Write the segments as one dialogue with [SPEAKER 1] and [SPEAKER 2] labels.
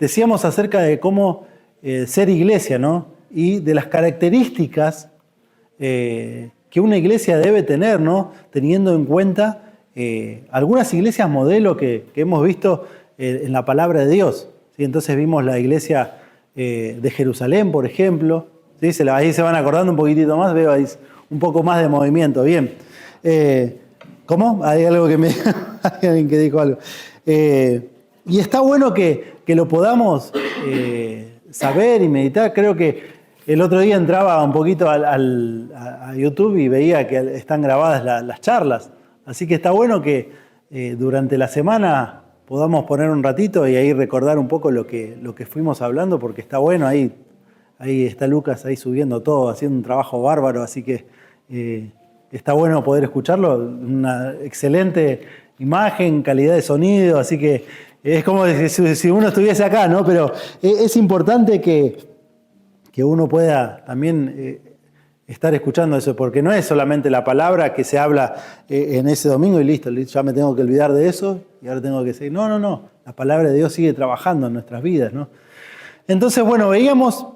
[SPEAKER 1] decíamos acerca de cómo ser iglesia, ¿no? Y de las características que una iglesia debe tener, ¿no? Teniendo en cuenta algunas iglesias modelo que hemos visto en la palabra de Dios, ¿sí? Entonces vimos la iglesia de Jerusalén, por ejemplo, ¿sí? Ahí se van acordando un poquitito más, veo ahí un poco más de movimiento, bien. ¿Cómo? Hay algo que me... Hay alguien que dijo algo. Y está bueno que lo podamos saber y meditar. Creo que el otro día entraba un poquito a YouTube y veía que están grabadas las charlas. Así que está bueno que durante la semana podamos poner un ratito y ahí recordar un poco lo que fuimos hablando, porque está bueno. Ahí está Lucas ahí subiendo todo, haciendo un trabajo bárbaro. Así que está bueno poder escucharlo. Una excelente imagen, calidad de sonido. Así que es como si uno estuviese acá, ¿no? Pero es importante que uno pueda también estar escuchando eso, porque no es solamente la palabra que se habla en ese domingo y listo, ya me tengo que olvidar de eso y ahora tengo que seguir. No. La palabra de Dios sigue trabajando en nuestras vidas, ¿no? Entonces, bueno, veíamos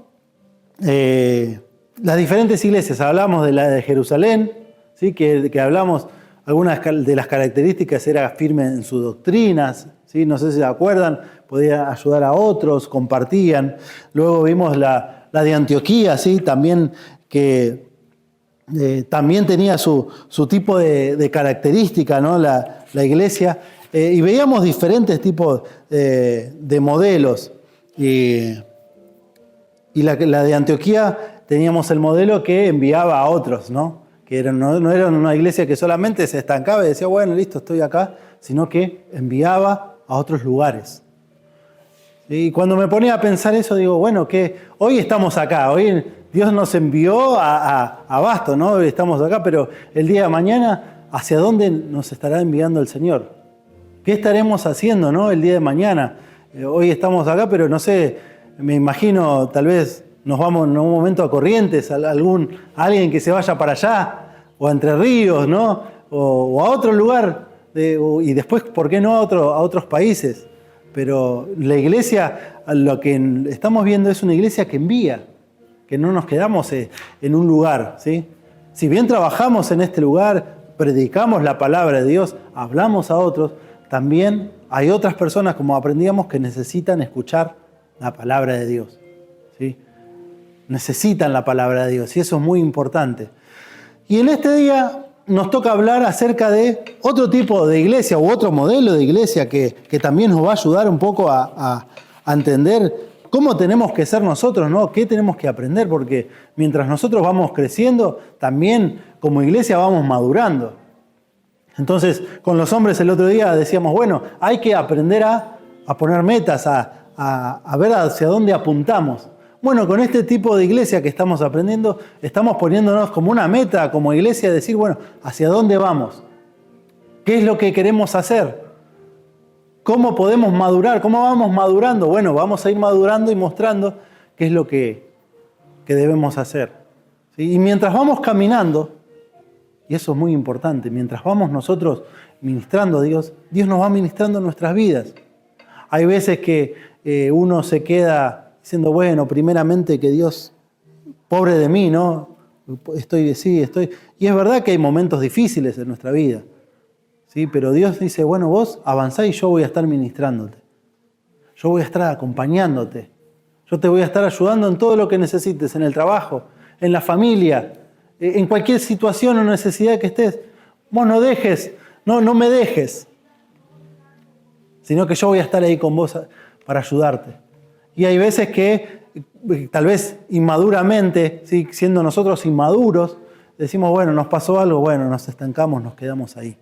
[SPEAKER 1] las diferentes iglesias. Hablamos de la de Jerusalén, ¿sí? que hablamos, algunas de las características era firme en sus doctrinas, ¿sí? No sé si se acuerdan, podía ayudar a otros, compartían. Luego vimos la de Antioquía, ¿sí? También que también tenía su tipo de característica, ¿no? La iglesia. Y veíamos diferentes tipos de modelos. Y la de Antioquía teníamos el modelo que enviaba a otros, ¿no? Que no era una iglesia que solamente se estancaba y decía, bueno, listo, estoy acá, sino que enviaba a otros lugares. Y cuando me ponía a pensar eso, digo, bueno, que hoy estamos acá, hoy Dios nos envió a Abasto, ¿no? Hoy estamos acá, pero el día de mañana, ¿hacia dónde nos estará enviando el Señor? ¿Qué estaremos haciendo, no? El día de mañana. Hoy estamos acá, pero no sé, me imagino, tal vez nos vamos en un momento a Corrientes, alguien que se vaya para allá, o a Entre Ríos, ¿no? O a otro lugar, y después, ¿por qué no a otros países? Pero la iglesia, lo que estamos viendo es una iglesia que envía, que no nos quedamos en un lugar, ¿sí? Si bien trabajamos en este lugar, predicamos la palabra de Dios, hablamos a otros, también hay otras personas, como aprendíamos, que necesitan escuchar la palabra de Dios, ¿sí? Necesitan la palabra de Dios y eso es muy importante. Y en este día nos toca hablar acerca de otro tipo de iglesia u otro modelo de iglesia que también nos va a ayudar un poco a entender cómo tenemos que ser nosotros, ¿no? ¿Qué tenemos que aprender? Porque mientras nosotros vamos creciendo, también como iglesia vamos madurando. Entonces, con los hombres el otro día decíamos, bueno, hay que aprender a poner metas, a ver hacia dónde apuntamos. Bueno, con este tipo de iglesia que estamos aprendiendo, estamos poniéndonos como una meta, como iglesia, decir, bueno, ¿hacia dónde vamos? ¿Qué es lo que queremos hacer? ¿Cómo podemos madurar? ¿Cómo vamos madurando? Bueno, vamos a ir madurando y mostrando qué es lo que debemos hacer, ¿sí? Y mientras vamos caminando, y eso es muy importante, mientras vamos nosotros ministrando a Dios, Dios nos va ministrando en nuestras vidas. Hay veces que uno se queda diciendo, bueno, primeramente que Dios, pobre de mí, ¿no? Estoy. Y es verdad que hay momentos difíciles en nuestra vida, ¿sí? Pero Dios dice, bueno, vos avanzá y yo voy a estar ministrándote. Yo voy a estar acompañándote. Yo te voy a estar ayudando en todo lo que necesites, en el trabajo, en la familia, en cualquier situación o necesidad que estés. Vos no me dejes, sino que yo voy a estar ahí con vos para ayudarte. Y hay veces que, tal vez inmaduramente, ¿sí? Siendo nosotros inmaduros, decimos, bueno, nos pasó algo, bueno, nos estancamos, nos quedamos ahí.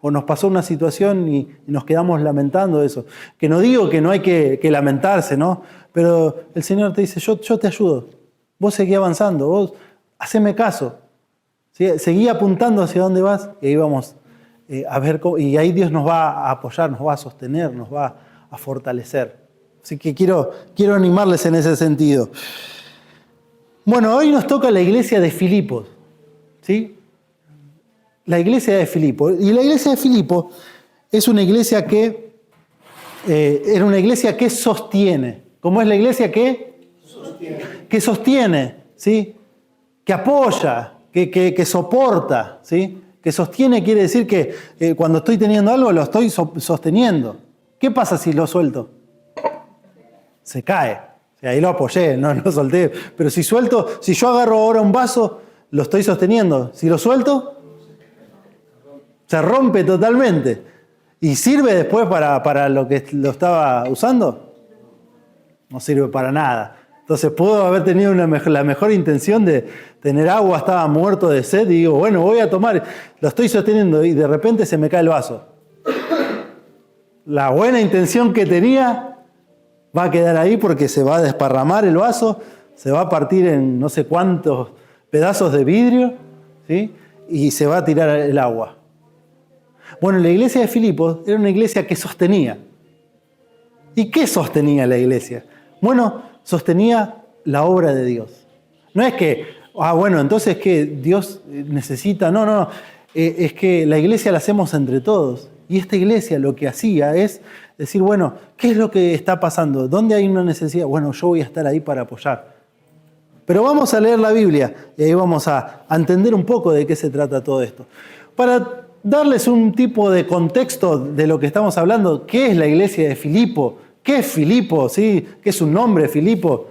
[SPEAKER 1] O nos pasó una situación y nos quedamos lamentando eso. Que no digo que no hay que lamentarse, ¿no? Pero el Señor te dice, yo te ayudo. Vos seguí avanzando, vos haceme caso. ¿Sí? Seguí apuntando hacia dónde vas y ahí vamos a ver cómo, y ahí Dios nos va a apoyar, nos va a sostener, nos va a fortalecer. Así que quiero animarles en ese sentido. Bueno, hoy nos toca la iglesia de Filipos, ¿sí? La iglesia de Filipos. Y la iglesia de Filipos es una iglesia que Era una iglesia que sostiene. ¿Cómo es la iglesia que? Sostiene. Que sostiene, ¿sí? Que apoya, que soporta, ¿sí? Que sostiene quiere decir que cuando estoy teniendo algo lo estoy sosteniendo. ¿Qué pasa si lo suelto? Se cae. O sea, ahí lo apoyé, no lo solté. Pero si yo agarro ahora un vaso, lo estoy sosteniendo. Si lo suelto, se rompe totalmente. ¿Y sirve después para lo que lo estaba usando? No sirve para nada. Entonces puedo haber tenido la mejor intención de tener agua, estaba muerto de sed y digo, bueno, voy a tomar, lo estoy sosteniendo y de repente se me cae el vaso. La buena intención que tenía va a quedar ahí porque se va a desparramar el vaso, se va a partir en no sé cuántos pedazos de vidrio, ¿sí? Y se va a tirar el agua. Bueno, la iglesia de Filipos era una iglesia que sostenía. ¿Y qué sostenía la iglesia? Bueno, sostenía la obra de Dios. No es que, bueno, entonces que Dios necesita, no. Es que la iglesia la hacemos entre todos. Y esta iglesia lo que hacía es decir, bueno, ¿qué es lo que está pasando? ¿Dónde hay una necesidad? Bueno, yo voy a estar ahí para apoyar. Pero vamos a leer la Biblia y ahí vamos a entender un poco de qué se trata todo esto. Para darles un tipo de contexto de lo que estamos hablando, ¿qué es la iglesia de Filipo? ¿Qué es Filipo? ¿Sí? ¿Qué es su nombre, Filipo?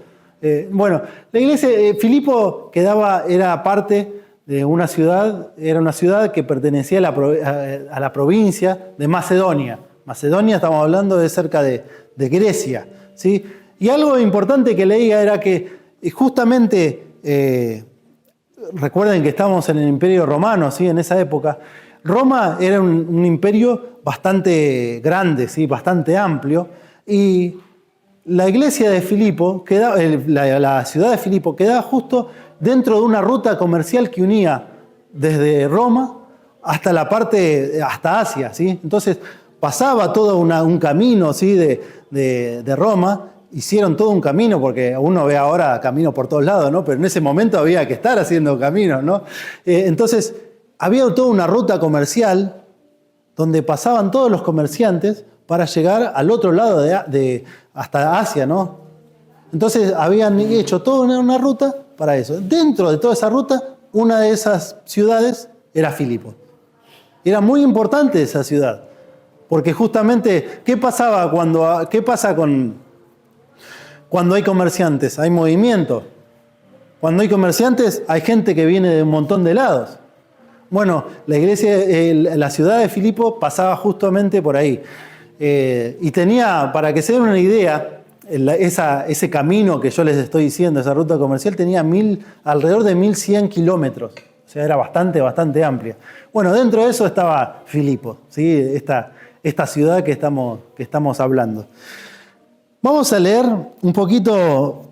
[SPEAKER 1] Bueno, la iglesia de Filipo era parte de una ciudad, era una ciudad que pertenecía a la provincia de Macedonia. Macedonia, estamos hablando de cerca de Grecia, ¿sí? Y algo importante que leía era que justamente, recuerden que estamos en el Imperio Romano, ¿sí? En esa época, Roma era un imperio bastante grande, ¿sí? Bastante amplio, y la iglesia de Filipo, la ciudad de Filipo, quedaba justo dentro de una ruta comercial que unía desde Roma hasta Asia, ¿sí? Entonces pasaba todo un camino, ¿sí? de Roma. Hicieron todo un camino, porque uno ve ahora camino por todos lados, ¿no? Pero en ese momento había que estar haciendo caminos, ¿no? Entonces había toda una ruta comercial donde pasaban todos los comerciantes para llegar al otro lado hasta Asia, ¿no? Entonces habían hecho toda una ruta para eso. Dentro de toda esa ruta, una de esas ciudades era Filipos. Era muy importante esa ciudad, porque justamente, ¿qué pasa cuando hay comerciantes? Hay movimiento. Cuando hay comerciantes, hay gente que viene de un montón de lados. Bueno, la ciudad de Filipo pasaba justamente por ahí. Y tenía, para que se den una idea, ese camino que yo les estoy diciendo, esa ruta comercial, tenía alrededor de 1100 kilómetros. O sea, era bastante amplia. Bueno, dentro de eso estaba Filipo, ¿sí? Esta ciudad que estamos hablando. Vamos a leer un poquito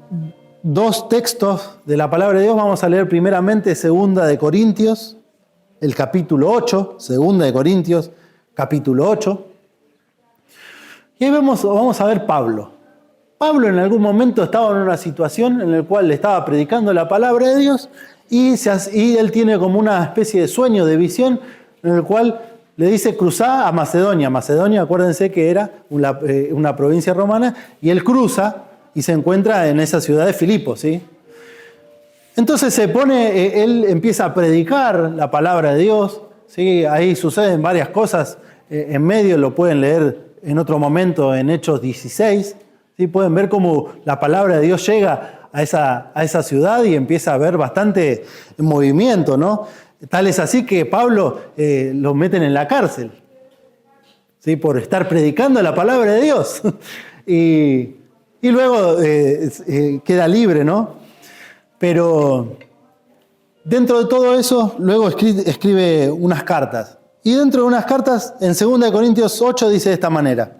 [SPEAKER 1] dos textos de la palabra de Dios. Vamos a leer primeramente 2 de Corintios, el capítulo 8, 2 de Corintios, capítulo 8. Y ahí vamos a ver Pablo. Pablo en algún momento estaba en una situación en la cual le estaba predicando la palabra de Dios y él tiene como una especie de sueño, de visión, en el cual le dice cruzá a Macedonia. Macedonia, acuérdense que era una provincia romana, y él cruza y se encuentra en esa ciudad de Filipos, ¿sí? Entonces él empieza a predicar la palabra de Dios, ¿sí? Ahí suceden varias cosas, en medio lo pueden leer en otro momento en Hechos 16, ¿sí? Pueden ver cómo la palabra de Dios llega a esa ciudad y empieza a haber bastante movimiento, ¿no? Tal es así que Pablo lo meten en la cárcel, ¿sí? Por estar predicando la palabra de Dios. y luego queda libre, ¿no? Pero dentro de todo eso, luego escribe unas cartas. Y dentro de unas cartas, en 2 Corintios 8 dice de esta manera: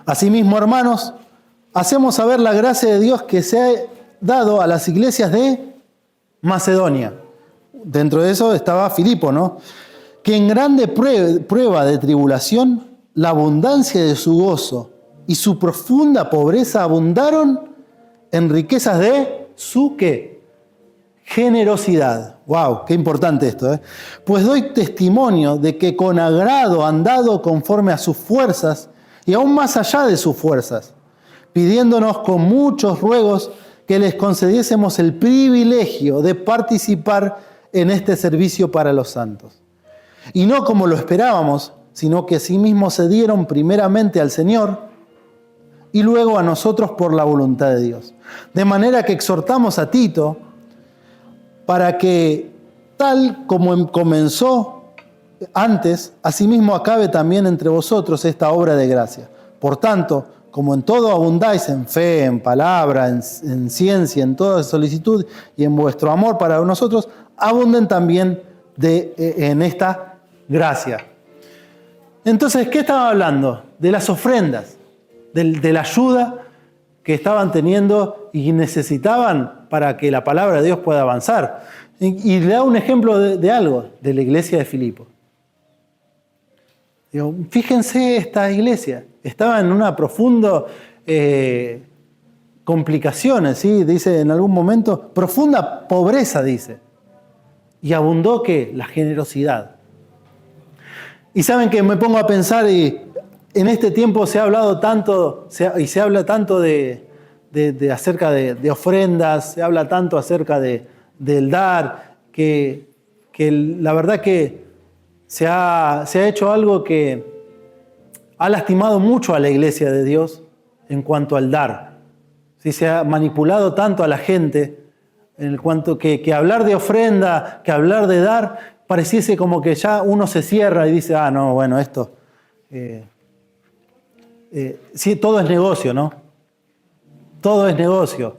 [SPEAKER 1] asimismo, hermanos, hacemos saber la gracia de Dios que se ha dado a las iglesias de Macedonia. Dentro de eso estaba Filipo, ¿no? Que en grande prueba de tribulación, la abundancia de su gozo y su profunda pobreza abundaron en riquezas de su, ¿qué? Generosidad. ¡Wow! ¡Qué importante esto! Pues doy testimonio de que con agrado han dado conforme a sus fuerzas, y aún más allá de sus fuerzas, pidiéndonos con muchos ruegos que les concediésemos el privilegio de participar en este servicio para los santos. Y no como lo esperábamos, sino que asimismo se dieron primeramente al Señor y luego a nosotros por la voluntad de Dios. De manera que exhortamos a Tito para que, tal como comenzó antes, asimismo acabe también entre vosotros esta obra de gracia. Por tanto, como en todo abundáis en fe, en palabra, en ciencia, en toda solicitud y en vuestro amor para nosotros, abunden también en esta gracia. Entonces, ¿qué estaba hablando? De las ofrendas, de la ayuda que estaban teniendo y necesitaban para que la palabra de Dios pueda avanzar. Y le da un ejemplo de algo, de la iglesia de Filipo. Digo, fíjense esta iglesia, estaba en una profunda complicaciones, ¿sí? Dice en algún momento, profunda pobreza, dice. Y abundó, ¿qué? La generosidad. Y saben que me pongo a pensar, y en este tiempo se ha hablado tanto, se habla tanto acerca de ofrendas, se habla tanto acerca del dar, que la verdad que se ha hecho algo que ha lastimado mucho a la iglesia de Dios en cuanto al dar. ¿Sí? Se ha manipulado tanto a la gente en cuanto que hablar de ofrenda, que hablar de dar, pareciese como que ya uno se cierra y dice, no, bueno, esto... sí, todo es negocio, ¿no? Todo es negocio.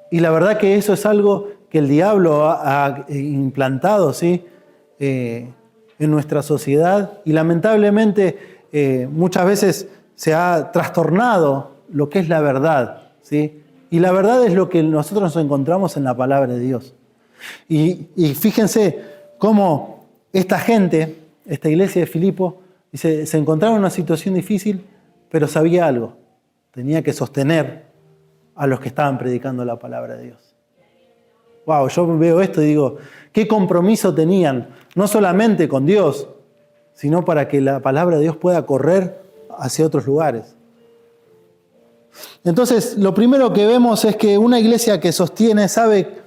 [SPEAKER 1] Y la verdad que eso es algo que el diablo ha implantado, ¿sí? En nuestra sociedad, y lamentablemente muchas veces se ha trastornado lo que es la verdad, ¿sí? Y la verdad es lo que nosotros nos encontramos en la palabra de Dios. Y fíjense cómo esta gente, esta iglesia de Filipo, se encontraba en una situación difícil, pero sabía algo: tenía que sostener a los que estaban predicando la palabra de Dios. Wow, yo veo esto y digo, qué compromiso tenían, no solamente con Dios, sino para que la palabra de Dios pueda correr hacia otros lugares. Entonces, lo primero que vemos es que una iglesia que sostiene sabe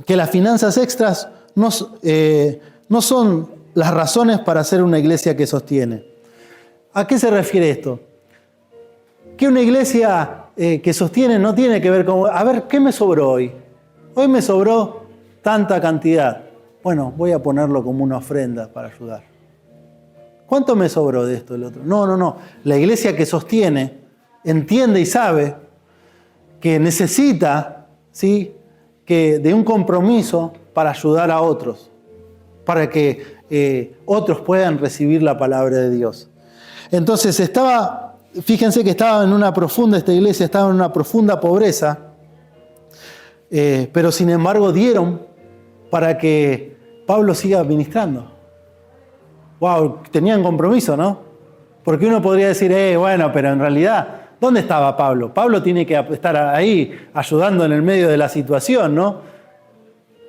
[SPEAKER 1] que las finanzas extras no son las razones para ser una iglesia que sostiene. ¿A qué se refiere esto? Que una iglesia que sostiene no tiene que ver con, a ver, ¿qué me sobró hoy? Hoy me sobró tanta cantidad. Bueno, voy a ponerlo como una ofrenda para ayudar. ¿Cuánto me sobró de esto y lo otro? No. La iglesia que sostiene entiende y sabe que necesita, ¿sí?, que de un compromiso para ayudar a otros, para que otros puedan recibir la palabra de Dios. Entonces fíjense que esta iglesia estaba en una profunda pobreza, pero sin embargo dieron para que Pablo siga ministrando. Wow, tenían compromiso, ¿no? Porque uno podría decir, bueno, pero en realidad, ¿dónde estaba Pablo? Pablo tiene que estar ahí ayudando en el medio de la situación, ¿no?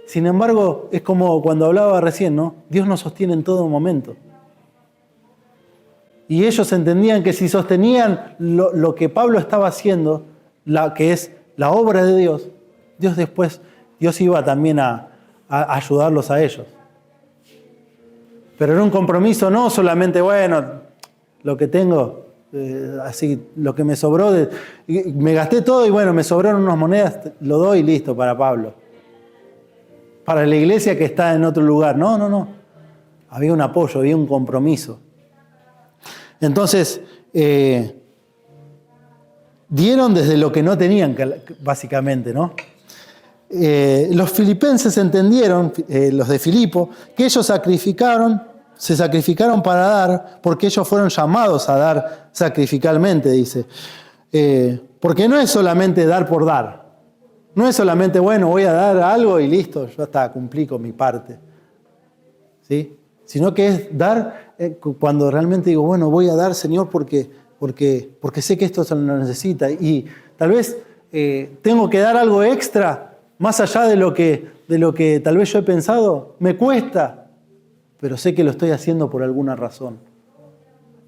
[SPEAKER 1] Sin embargo, es como cuando hablaba recién, ¿no? Dios nos sostiene en todo momento. Y ellos entendían que si sostenían lo que Pablo estaba haciendo, que es la obra de Dios, Dios iba también a ayudarlos a ellos. Pero era un compromiso, no solamente, bueno, lo que tengo, así, lo que me sobró, me gasté todo y bueno, me sobraron unas monedas, lo doy y listo para Pablo. Para la iglesia que está en otro lugar. No. Había un apoyo, había un compromiso. Entonces, dieron desde lo que no tenían, básicamente, ¿no? Los filipenses entendieron, los de Filipo, que ellos se sacrificaron para dar, porque ellos fueron llamados a dar sacrificalmente, dice. Porque no es solamente dar por dar. No es solamente, bueno, voy a dar algo y listo, yo hasta cumplí con mi parte. ¿Sí? Sino que es dar cuando realmente digo, bueno, voy a dar, Señor, porque sé que esto se lo necesita. Y tal vez tengo que dar algo extra, más allá de lo que tal vez yo he pensado, me cuesta, pero sé que lo estoy haciendo por alguna razón.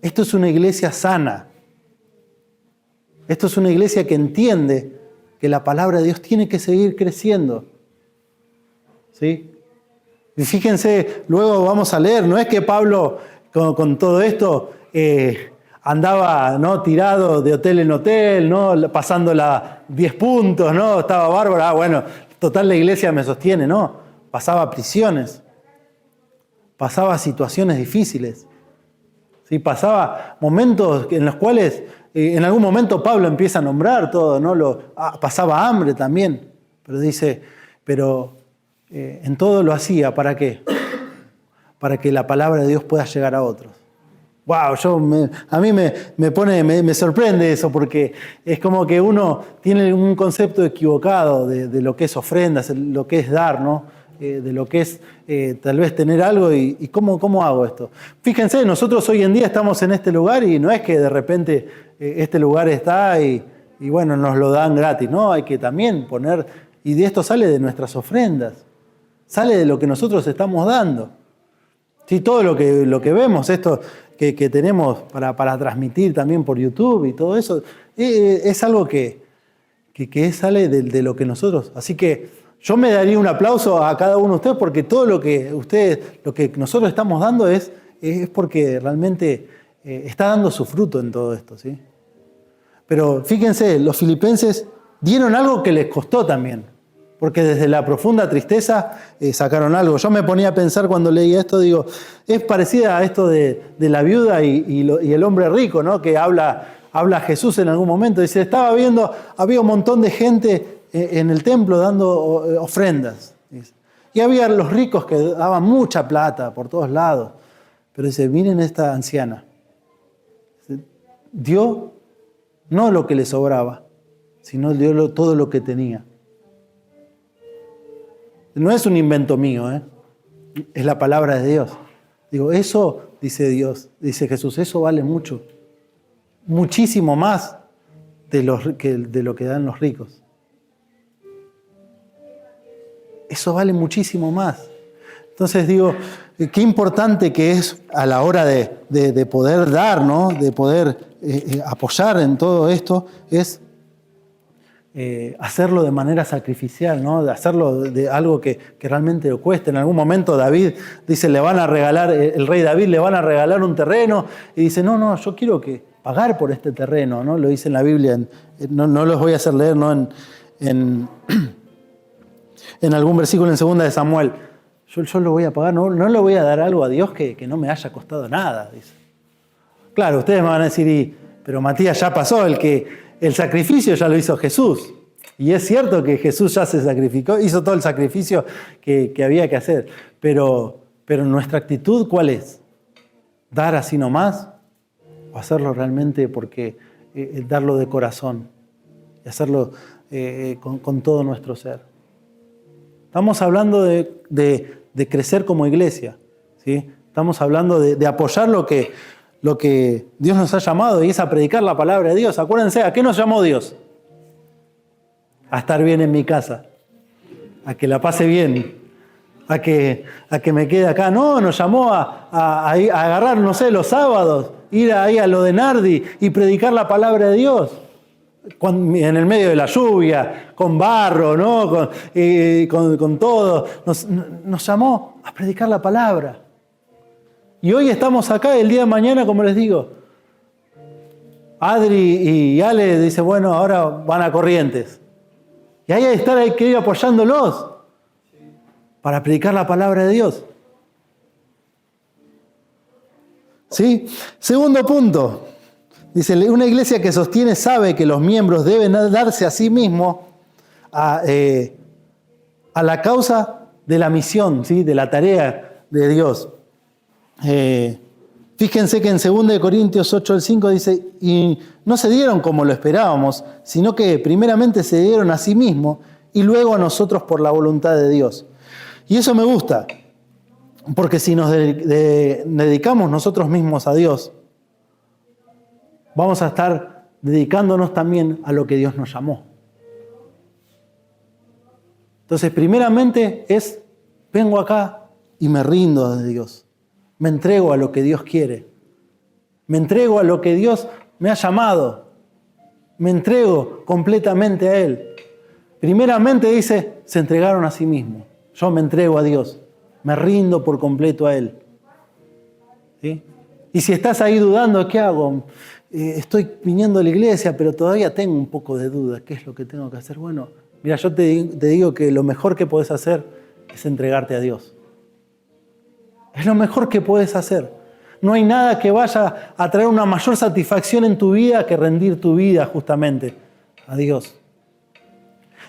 [SPEAKER 1] Esto es una iglesia sana. Esto es una iglesia que entiende que la palabra de Dios tiene que seguir creciendo. ¿Sí? Y fíjense, luego vamos a leer, no es que Pablo con todo esto andaba, ¿no?, tirado de hotel en hotel, ¿no?, pasándola 10 puntos, ¿no?, estaba bárbaro, bueno, total la iglesia me sostiene, no, pasaba prisiones, pasaba situaciones difíciles, ¿sí? Pasaba momentos en los cuales en algún momento Pablo empieza a nombrar todo, ¿no? Pasaba hambre también, pero dice, en todo lo hacía, ¿para qué? Para que la palabra de Dios pueda llegar a otros. Wow, a mí me sorprende eso, porque es como que uno tiene un concepto equivocado de lo que es ofrendas, lo que es dar, ¿no? De lo que es tal vez tener algo y ¿cómo hago esto? Fíjense, nosotros hoy en día estamos en este lugar y no es que de repente este lugar está y bueno, nos lo dan gratis, ¿no? Hay que también poner, y de esto sale de nuestras ofrendas, sale de lo que nosotros estamos dando. Sí, todo lo que vemos, esto que tenemos para transmitir también por YouTube y todo eso, es algo que sale de lo que nosotros... Así que yo me daría un aplauso a cada uno de ustedes porque todo lo que nosotros estamos dando es porque realmente está dando su fruto en todo esto, ¿sí? Pero fíjense, los filipenses dieron algo que les costó también. Porque desde la profunda tristeza sacaron algo. Yo me ponía a pensar cuando leía esto, digo, es parecida a esto de la viuda y el hombre rico, ¿no? Que habla Jesús en algún momento. Dice, había un montón de gente en el templo dando ofrendas. Dice. Y había los ricos que daban mucha plata por todos lados. Pero dice, miren esta anciana. Dio no lo que le sobraba, sino dio todo lo que tenía. No es un invento mío, es la palabra de Dios. Digo, eso, dice Dios, dice Jesús, eso vale mucho. Muchísimo más de lo que dan los ricos. Eso vale muchísimo más. Entonces digo, qué importante que es a la hora de poder dar, ¿no? De poder apoyar en todo esto, es hacerlo de manera sacrificial, ¿no? De hacerlo de algo que realmente le cueste. En algún momento David dice, el rey David le van a regalar un terreno y dice, no, yo quiero pagar por este terreno, ¿no? Lo dice en la Biblia, no los voy a hacer leer, ¿no? En algún versículo en 2 de Samuel. Yo lo voy a pagar, no le voy a dar algo a Dios que no me haya costado nada, dice. Claro, ustedes me van a decir, pero Matías, ya pasó, el sacrificio ya lo hizo Jesús. Y es cierto que Jesús ya se sacrificó, hizo todo el sacrificio que había que hacer. Pero nuestra actitud, ¿cuál es? ¿Dar así nomás? ¿O hacerlo realmente porque darlo de corazón? Y hacerlo con todo nuestro ser. Estamos hablando de crecer como iglesia, ¿sí? Estamos hablando de apoyar lo que Dios nos ha llamado, y es a predicar la palabra de Dios. Acuérdense, ¿a qué nos llamó Dios? A estar bien en mi casa, a que la pase bien, a que me quede acá. No, nos llamó a agarrar, no sé, los sábados, ir ahí a lo de Nardi y predicar la palabra de Dios. En el medio de la lluvia, con barro, ¿no? Con todo. Nos llamó a predicar la palabra. Y hoy estamos acá, el día de mañana, como les digo, Adri y Ale dicen, bueno, ahora van a Corrientes. Y ahí hay que ir apoyándolos para predicar la palabra de Dios. ¿Sí? Segundo punto. Dice, una iglesia que sostiene sabe que los miembros deben darse a sí mismos a la causa de la misión, ¿sí? De la tarea de Dios. Fíjense que en 2 Corintios 8:5 dice, y no se dieron como lo esperábamos, sino que primeramente se dieron a sí mismos y luego a nosotros por la voluntad de Dios. Y eso me gusta, porque si nos dedicamos nosotros mismos a Dios, vamos a estar dedicándonos también a lo que Dios nos llamó. Entonces, primeramente vengo acá y me rindo de Dios. Me entrego a lo que Dios quiere. Me entrego a lo que Dios me ha llamado. Me entrego completamente a Él. Primeramente dice, se entregaron a sí mismos. Yo me entrego a Dios. Me rindo por completo a Él. ¿Sí? Y si estás ahí dudando, ¿qué hago? Estoy viniendo a la iglesia, pero todavía tengo un poco de duda. ¿Qué es lo que tengo que hacer? Bueno, mira, yo te digo que lo mejor que podés hacer es entregarte a Dios. Es lo mejor que podés hacer. No hay nada que vaya a traer una mayor satisfacción en tu vida que rendir tu vida justamente a Dios.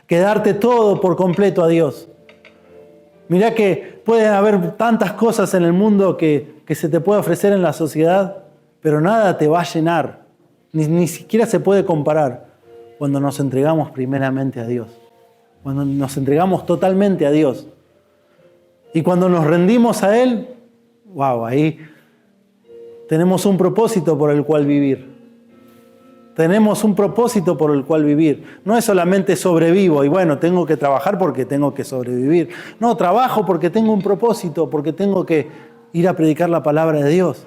[SPEAKER 1] Que darte todo por completo a Dios. Mirá que pueden haber tantas cosas en el mundo que se te puede ofrecer en la sociedad, pero nada te va a llenar. Ni siquiera se puede comparar cuando nos entregamos primeramente a Dios. Cuando nos entregamos totalmente a Dios. Y cuando nos rendimos a Él, wow, ahí tenemos un propósito por el cual vivir. Tenemos un propósito por el cual vivir. No es solamente sobrevivo y bueno, tengo que trabajar porque tengo que sobrevivir. No, trabajo porque tengo un propósito, porque tengo que ir a predicar la palabra de Dios.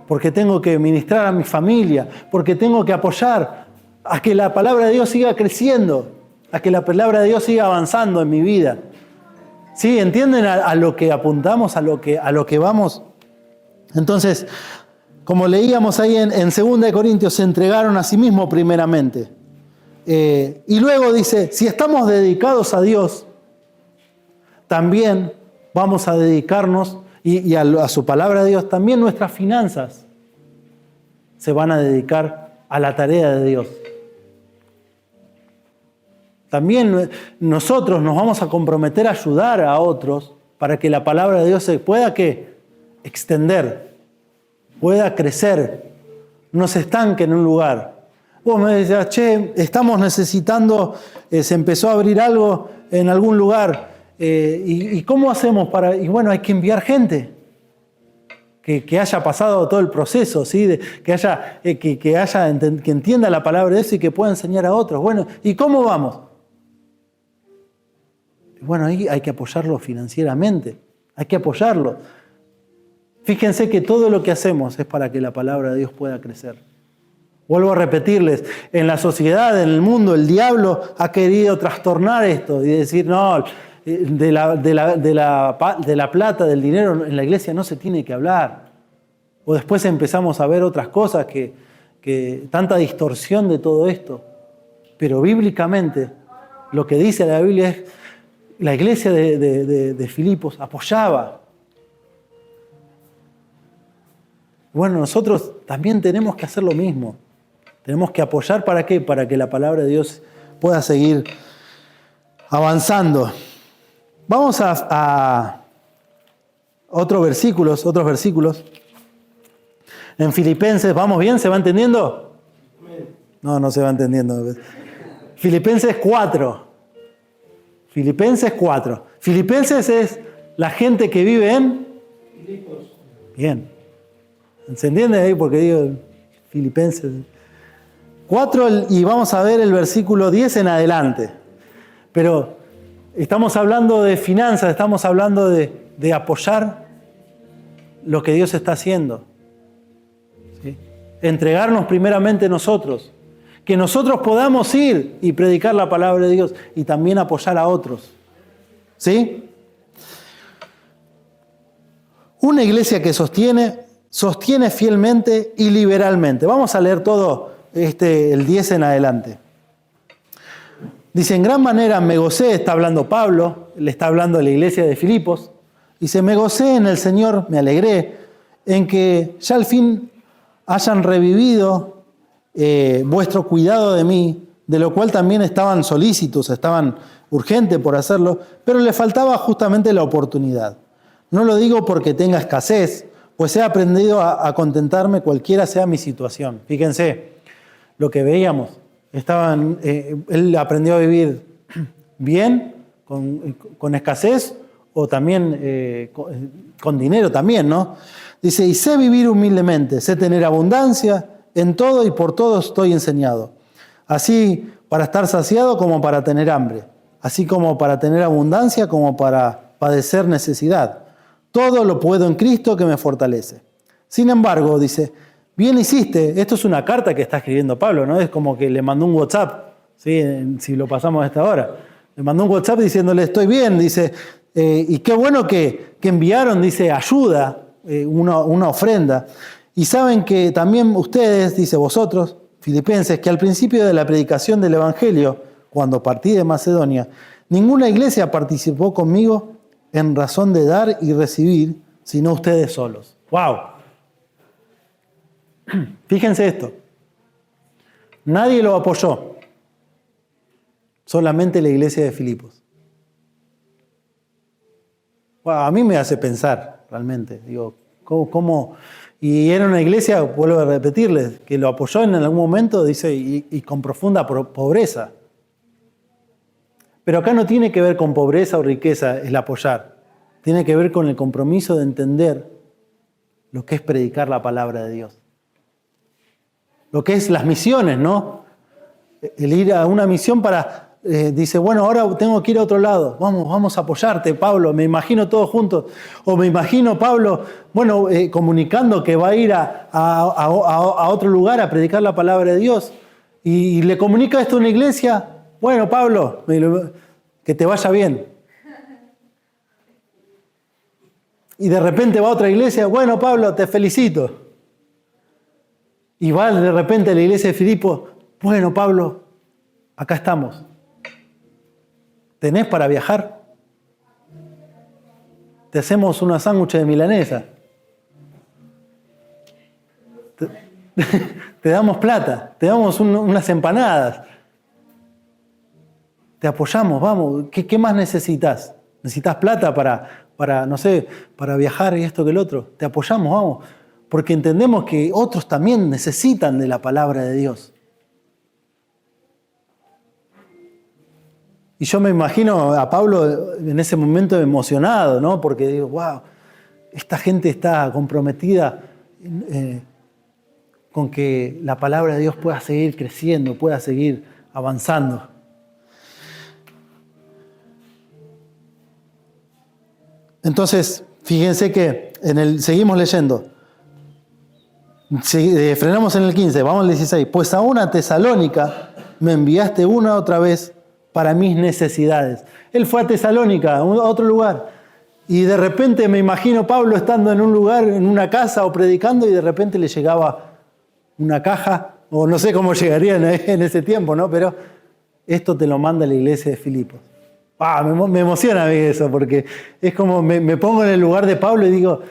[SPEAKER 1] Porque tengo que ministrar a mi familia, porque tengo que apoyar a que la palabra de Dios siga creciendo, a que la palabra de Dios siga avanzando en mi vida. ¿Sí? ¿Entienden a lo que apuntamos, a lo que vamos? Entonces, como leíamos ahí en 2 Corintios, se entregaron a sí mismos primeramente. Y luego dice, si estamos dedicados a Dios, también vamos a dedicarnos, y a su palabra de Dios, también nuestras finanzas se van a dedicar a la tarea de Dios. También nosotros nos vamos a comprometer a ayudar a otros para que la palabra de Dios se pueda extender, pueda crecer, no se estanque en un lugar. Vos me decías, estamos necesitando, se empezó a abrir algo en algún lugar, ¿y cómo hacemos para...? Y bueno, hay que enviar gente que haya pasado todo el proceso, ¿sí? Que entienda la palabra de Dios y que pueda enseñar a otros. Bueno, ¿y cómo vamos? Bueno, ahí hay que apoyarlo financieramente, hay que apoyarlo. Fíjense que todo lo que hacemos es para que la palabra de Dios pueda crecer. Vuelvo a repetirles, en la sociedad, en el mundo, el diablo ha querido trastornar esto y decir, no, de la plata, del dinero en la iglesia no se tiene que hablar. O después empezamos a ver otras cosas, que tanta distorsión de todo esto. Pero bíblicamente, lo que dice la Biblia es, la iglesia de Filipos apoyaba. Bueno, nosotros también tenemos que hacer lo mismo. Tenemos que apoyar, ¿para qué? Para que la palabra de Dios pueda seguir avanzando. Vamos a otros versículos. En Filipenses, ¿vamos bien? ¿Se va entendiendo? No se va entendiendo. Filipenses 4. Filipenses es la gente que vive en Filipos. Bien. ¿Se entiende ahí? Porque digo Filipenses 4 y vamos a ver el versículo 10 en adelante. Pero estamos hablando de finanzas, estamos hablando de apoyar lo que Dios está haciendo. ¿Sí? Entregarnos primeramente nosotros. Que nosotros podamos ir y predicar la palabra de Dios y también apoyar a otros. ¿Sí? Una iglesia que sostiene fielmente y liberalmente. Vamos a leer todo el 10 en adelante. Dice, en gran manera me gocé, está hablando Pablo, le está hablando a la iglesia de Filipos. Dice, me gocé en el Señor, me alegré, en que ya al fin hayan revivido vuestro cuidado de mí, de lo cual también estaban solícitos, estaban urgentes por hacerlo, pero le faltaba justamente la oportunidad. No lo digo porque tenga escasez, pues he aprendido a contentarme cualquiera sea mi situación. Fíjense, lo que veíamos, él aprendió a vivir bien, con escasez, o también con dinero también, ¿no? Dice, y sé vivir humildemente, sé tener abundancia, en todo y por todo estoy enseñado. Así para estar saciado como para tener hambre, así como para tener abundancia como para padecer necesidad. Todo lo puedo en Cristo que me fortalece. Sin embargo, dice, bien hiciste. Esto es una carta que está escribiendo Pablo, ¿no? Es como que le mandó un WhatsApp, ¿sí? Si lo pasamos a esta hora. Le mandó un WhatsApp diciéndole, estoy bien, dice, y qué bueno que enviaron, dice, ayuda, una ofrenda. Y saben que también ustedes, dice vosotros, filipenses, que al principio de la predicación del Evangelio, cuando partí de Macedonia, ninguna iglesia participó conmigo en razón de dar y recibir, sino ustedes solos. ¡Wow! Fíjense esto. Nadie lo apoyó. Solamente la iglesia de Filipos. Wow, a mí me hace pensar, realmente. Digo, ¿cómo? Y era una iglesia, vuelvo a repetirles, que lo apoyó en algún momento, dice, y con profunda pobreza. Pero acá no tiene que ver con pobreza o riqueza el apoyar. Tiene que ver con el compromiso de entender lo que es predicar la palabra de Dios. Lo que es las misiones, ¿no? El ir a una misión para, dice, bueno, ahora tengo que ir a otro lado. Vamos a apoyarte, Pablo. Me imagino todos juntos. O me imagino Pablo, bueno, comunicando que va a ir a otro lugar a predicar la palabra de Dios. Y le comunica esto a una iglesia. Bueno, Pablo, que te vaya bien. Y de repente va a otra iglesia. Bueno, Pablo, te felicito. Y va de repente a la iglesia de Filipos. Bueno, Pablo, acá estamos. ¿Tenés para viajar? Te hacemos una sándwich de milanesa. Te damos plata, te damos unas empanadas. Te apoyamos, vamos. ¿Qué más necesitas? ¿Necesitas plata para, no sé, para viajar y esto que el otro? Te apoyamos, vamos. Porque entendemos que otros también necesitan de la palabra de Dios. Y yo me imagino a Pablo en ese momento emocionado, ¿no? Porque digo, wow, esta gente está comprometida con que la palabra de Dios pueda seguir creciendo, pueda seguir avanzando. Entonces, fíjense que seguimos leyendo. Frenamos en el 15, vamos al 16. Pues a una Tesalónica me enviaste una otra vez para mis necesidades. Él fue a Tesalónica, a otro lugar. Y de repente me imagino Pablo estando en un lugar, en una casa o predicando, y de repente le llegaba una caja, o no sé cómo llegaría en ese tiempo, ¿no? Pero esto te lo manda la iglesia de Filipos. Me emociona a mí eso, porque es como me pongo en el lugar de Pablo y digo,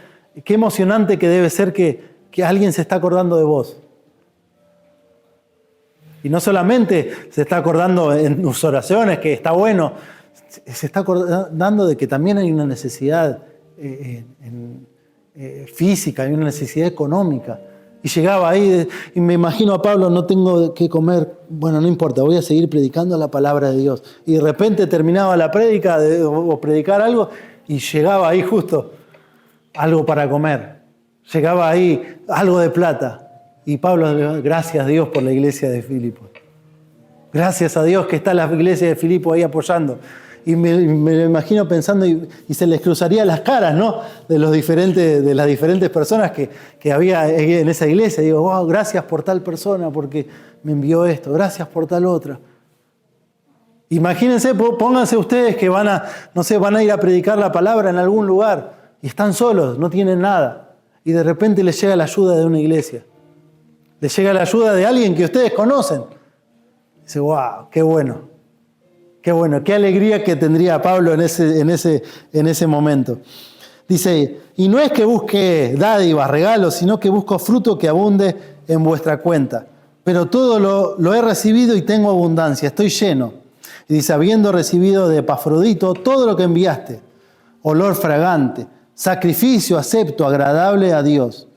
[SPEAKER 1] qué emocionante que debe ser que alguien se está acordando de vos. Y no solamente se está acordando en tus oraciones, que está bueno, se está acordando de que también hay una necesidad física, hay una necesidad económica. Y llegaba ahí y me imagino a Pablo, no tengo que comer, bueno, no importa, voy a seguir predicando la palabra de Dios. Y de repente terminaba la prédica o predicar algo y llegaba ahí justo algo para comer. Llegaba ahí algo de plata. Y Pablo, gracias a Dios por la iglesia de Filipos. Gracias a Dios que está la iglesia de Filipos ahí apoyando. Y me imagino pensando y se les cruzaría las caras, ¿no? De las diferentes personas que había en esa iglesia. Digo, wow, gracias por tal persona porque me envió esto. Gracias por tal otra. Imagínense, pónganse ustedes que van a ir a predicar la palabra en algún lugar y están solos, no tienen nada. Y de repente les llega la ayuda de una iglesia. Les llega la ayuda de alguien que ustedes conocen. Dice, wow, qué bueno. Qué bueno, qué alegría que tendría Pablo en ese momento. Dice, y no es que busque dádivas, regalos, sino que busco fruto que abunde en vuestra cuenta. Pero todo lo he recibido y tengo abundancia, estoy lleno. Y dice, habiendo recibido de Epafrodito todo lo que enviaste, olor fragante, sacrificio acepto, agradable a Dios.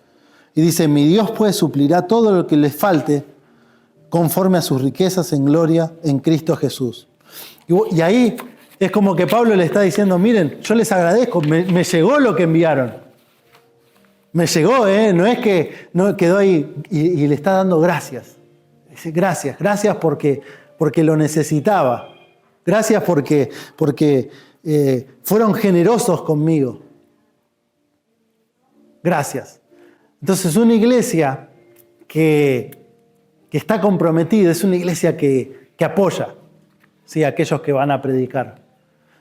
[SPEAKER 1] Y dice, mi Dios pues suplirá todo lo que les falte conforme a sus riquezas en gloria en Cristo Jesús. Y ahí es como que Pablo le está diciendo, miren, yo les agradezco, me llegó lo que enviaron. Me llegó, no es que no quedó ahí y le está dando gracias. Dice, gracias porque lo necesitaba. Gracias porque fueron generosos conmigo. Gracias. Entonces una iglesia que está comprometida, es una iglesia que apoya, ¿sí?, a aquellos que van a predicar.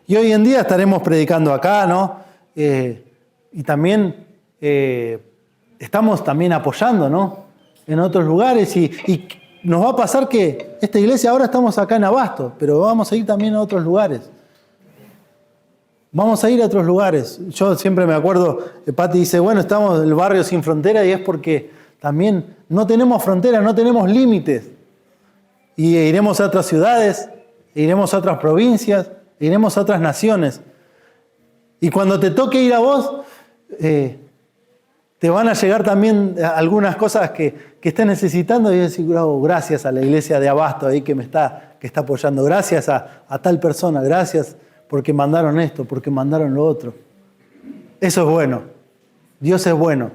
[SPEAKER 1] Y hoy en día estaremos predicando acá, ¿no? Y también estamos también apoyando, ¿no?, en otros lugares. Y nos va a pasar que esta iglesia, ahora estamos acá en Abasto, pero vamos a ir también a otros lugares. Vamos a ir a otros lugares. Yo siempre me acuerdo, Pati dice, bueno, estamos en el barrio sin frontera, y es porque también no tenemos fronteras, no tenemos límites. Y iremos a otras ciudades, iremos a otras provincias, iremos a otras naciones. Y cuando te toque ir a vos, te van a llegar también algunas cosas que estés necesitando, y decir, oh, gracias a la iglesia de Abasto ahí que está apoyando, gracias a tal persona, gracias porque mandaron esto, porque mandaron lo otro. Eso es bueno. Dios es bueno.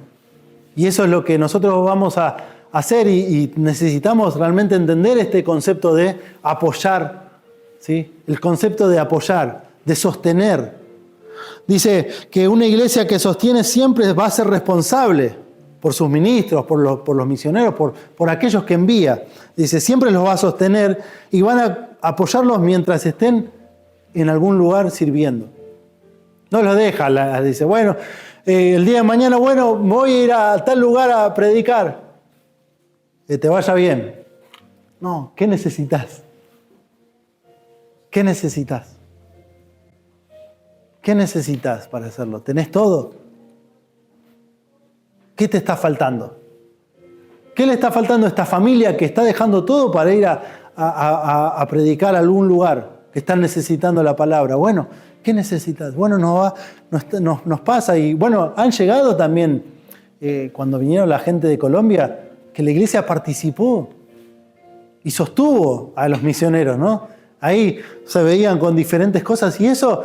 [SPEAKER 1] Y eso es lo que nosotros vamos a hacer, y necesitamos realmente entender este concepto de apoyar, ¿sí? El concepto de apoyar, de sostener. Dice que una iglesia que sostiene siempre va a ser responsable por sus ministros, por los misioneros, por aquellos que envía. Dice, siempre los va a sostener y van a apoyarlos mientras estén en algún lugar sirviendo. No los deja, dice, bueno, el día de mañana, bueno, voy a ir a tal lugar a predicar. Que te vaya bien. No, ¿qué necesitas? ¿Qué necesitas? ¿Qué necesitas para hacerlo? ¿Tenés todo? ¿Qué te está faltando? ¿Qué le está faltando a esta familia que está dejando todo para ir a predicar a algún lugar? Que están necesitando la palabra. Bueno, ¿qué necesitas? Bueno, nos pasa. Y bueno, han llegado también, cuando vinieron la gente de Colombia, que la iglesia participó y sostuvo a los misioneros, ¿no? Ahí se veían con diferentes cosas, y eso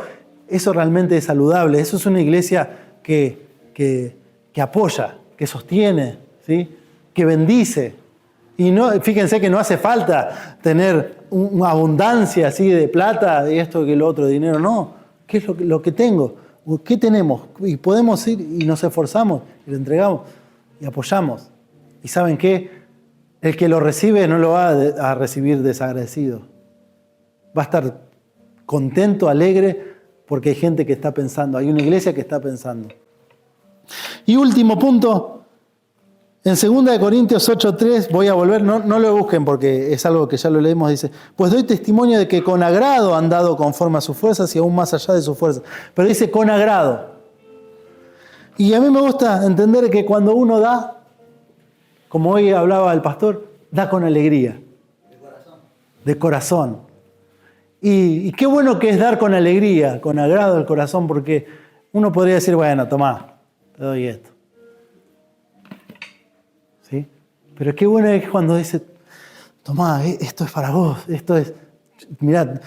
[SPEAKER 1] realmente es saludable. Eso es una iglesia que apoya, que sostiene, ¿sí?, que bendice. Y no, fíjense que no hace falta tener una abundancia así de plata, de esto que lo otro, de dinero. No, ¿qué es lo que tengo? ¿Qué tenemos? Y podemos ir y nos esforzamos, y lo entregamos y apoyamos. ¿Y saben qué? El que lo recibe no lo va a recibir desagradecido. Va a estar contento, alegre, porque hay gente que está pensando, hay una iglesia que está pensando. Y último punto. En 2 Corintios 8:3, voy a volver, no lo busquen porque es algo que ya lo leímos, dice, pues doy testimonio de que con agrado han dado conforme a sus fuerzas y aún más allá de sus fuerzas. Pero dice con agrado. Y a mí me gusta entender que cuando uno da, como hoy hablaba el pastor, da con alegría. De corazón. De corazón. Y qué bueno que es dar con alegría, con agrado del corazón, porque uno podría decir, bueno, tomá, te doy esto. ¿Sí? Pero qué bueno es cuando dice, tomá, esto es para vos, esto es, mirá,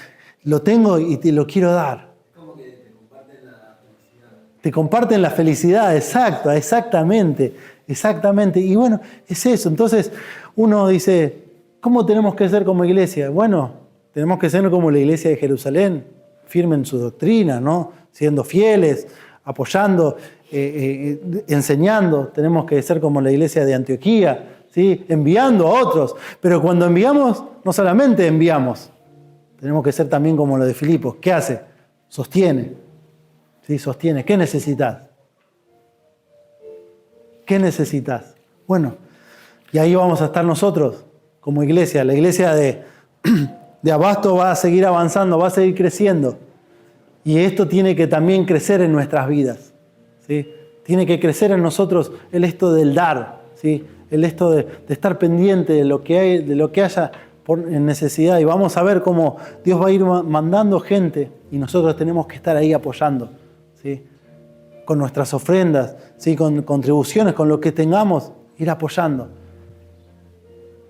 [SPEAKER 1] lo tengo y te lo quiero dar.
[SPEAKER 2] Como que te comparten la felicidad.
[SPEAKER 1] Te comparten la felicidad, exacto, exactamente. Y bueno, es eso. Entonces uno dice, ¿cómo tenemos que ser como iglesia? Bueno, tenemos que ser como la iglesia de Jerusalén, firme en su doctrina, ¿no? Siendo fieles, apoyando, enseñando. Tenemos que ser como la iglesia de Antioquía, ¿sí? Enviando a otros. Pero cuando enviamos, no solamente enviamos, tenemos que ser también como lo de Filipos. ¿Qué hace? Sostiene. ¿Sí? Sostiene. ¿Qué necesitas? ¿Qué necesitas? Bueno, y ahí vamos a estar nosotros como iglesia. La iglesia de Abasto va a seguir avanzando, va a seguir creciendo. Y esto tiene que también crecer en nuestras vidas, ¿sí? Tiene que crecer en nosotros el esto del dar, ¿sí? El esto de estar pendiente de lo que hay, de lo que haya en necesidad. Y vamos a ver cómo Dios va a ir mandando gente y nosotros tenemos que estar ahí apoyando, ¿sí? Con nuestras ofrendas, ¿sí? Con contribuciones, con lo que tengamos, ir apoyando.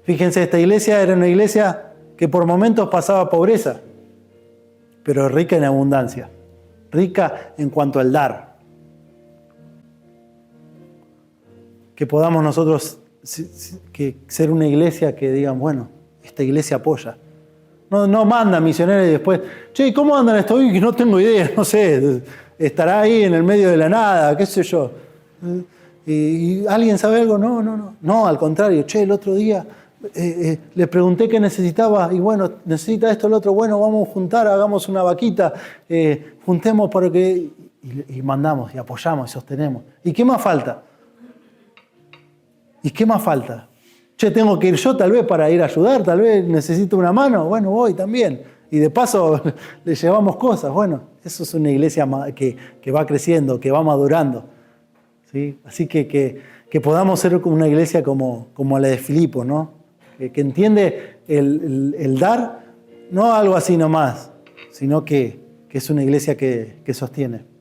[SPEAKER 1] Fíjense, esta iglesia era una iglesia que por momentos pasaba pobreza, pero rica en abundancia, rica en cuanto al dar. Que podamos nosotros ser una iglesia que digan, bueno, esta iglesia apoya. No manda misioneros y después, che, ¿cómo andan esto? Uy, no tengo idea, no sé, estará ahí en el medio de la nada, qué sé yo. ¿Y alguien sabe algo? No, no, no. No, al contrario. Che, el otro día le pregunté qué necesitaba y bueno, necesita esto, el otro. Bueno, vamos a juntar, hagamos una vaquita, juntemos para que... Y mandamos, y apoyamos, y sostenemos. ¿Y qué más falta? ¿Y qué más falta? Che, tengo que ir yo tal vez para ir a ayudar, tal vez necesito una mano. Bueno, voy también. Y de paso le llevamos cosas. Bueno, eso es una iglesia que va creciendo, que va madurando. ¿Sí? Así que podamos ser una iglesia como la de Filipo, ¿no? Que entiende el dar, no algo así nomás, sino que es una iglesia que sostiene.